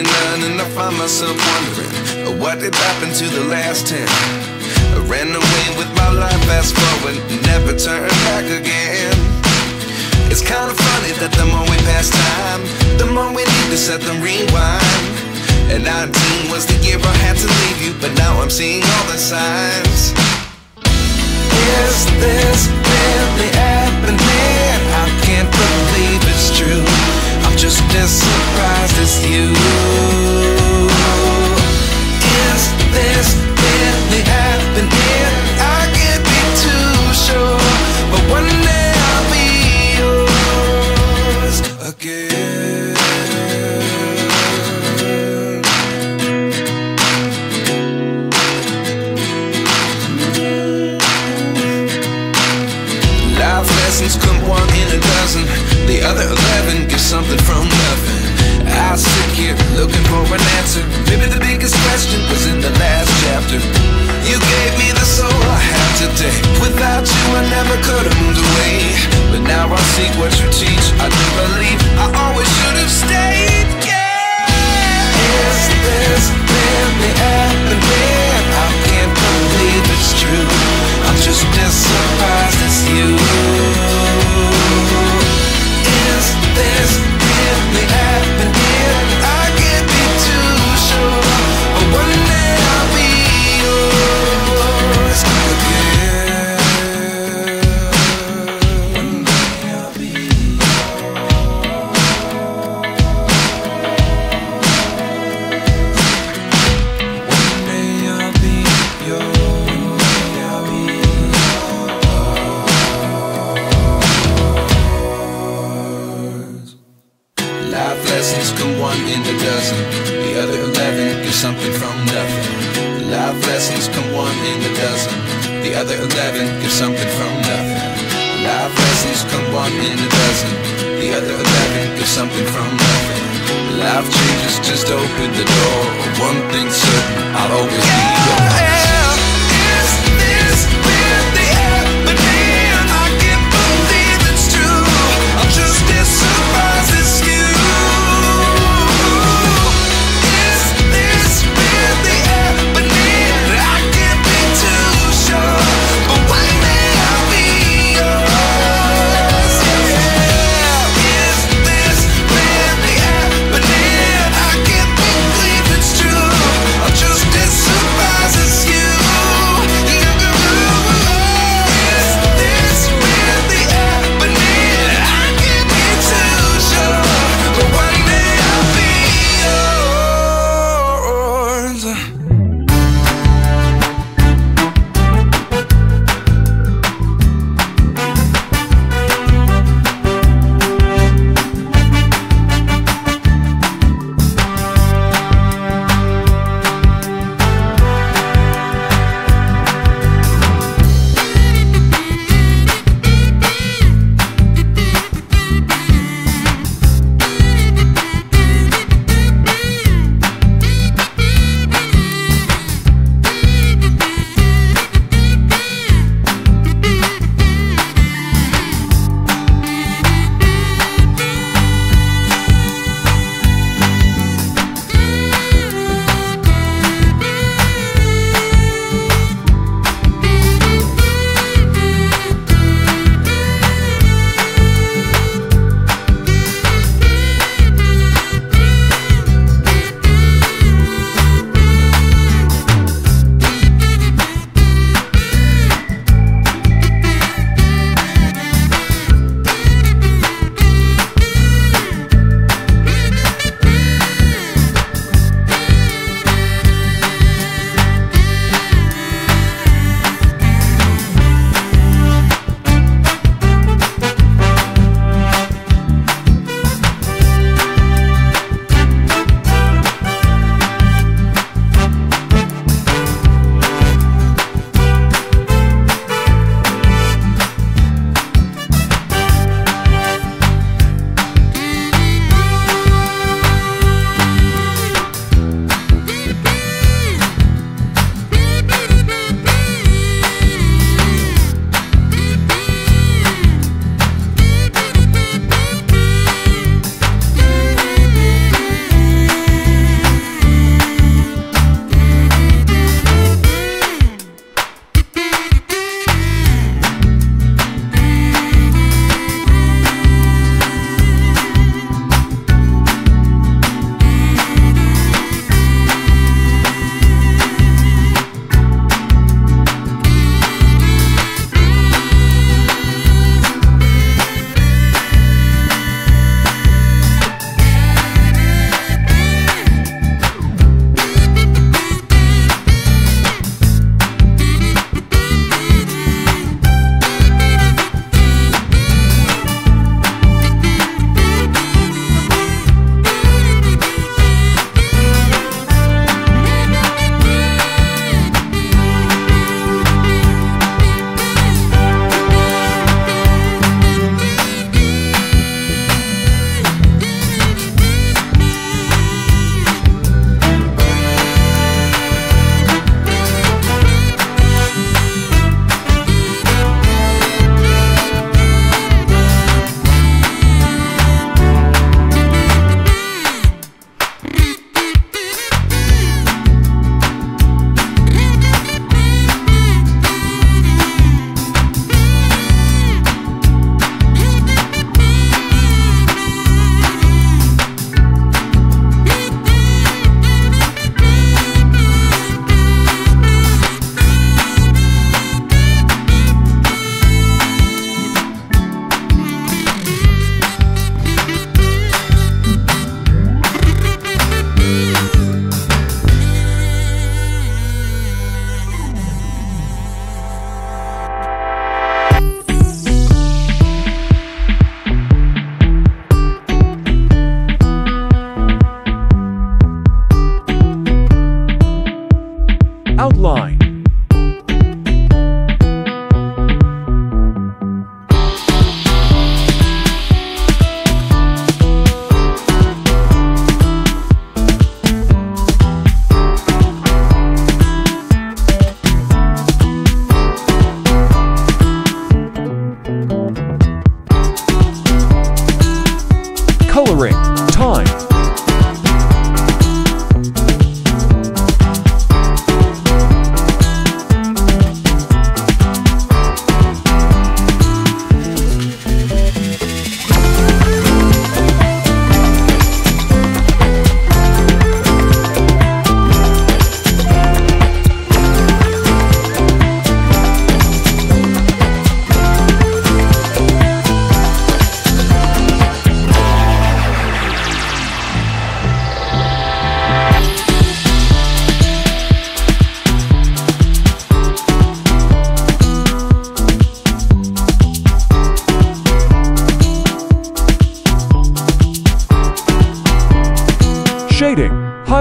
ain't none, and I find myself wondering what did happen to the last 10. I ran away with my life, fast forward, never turn back again. It's kind of funny that the more we pass time, the more we need to set them rewind. And 19 was the year I had to leave you, but now I'm seeing all the signs. Is this really happening? I can't believe it's true. I'm just as surprised as you. Is this really happening? I can't be too sure, but one day I'll be yours again. Life lessons come one in a dozen, the other 11 get something from nothing. I sit here looking for an answer. Maybe the biggest question was in the last chapter. You gave me the soul I have today. Without you I never could have moved away, but now I see what you teach. I do believe I always should have stayed. Yeah. Is this really happening? I can't believe it's true. I'm just as surprised as you. Is this really happening? I can't be too sure, but one day I'll be yours again. One day I'll be One day I'll be yours. I'll be yours. Life lessons come one in a dozen, the other 11 give something from nothing. Life lessons come one in a dozen, the other 11 give something from nothing. Life lessons come one in a dozen, the other 11 give something from nothing. Life changes just open the door. One thing's certain, I'll always be yours. Is this really happening? I can't believe it's true. I'm just as surprised as you. Just as surprised as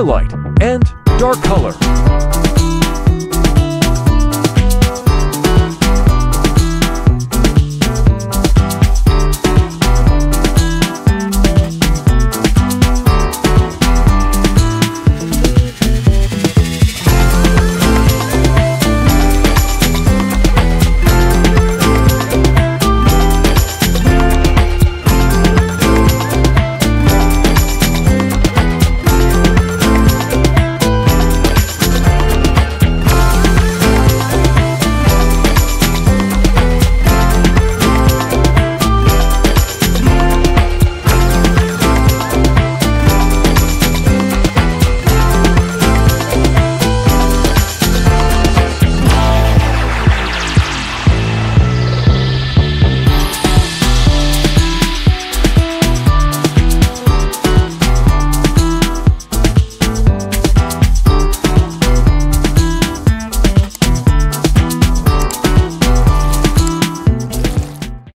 highlight, and dark color.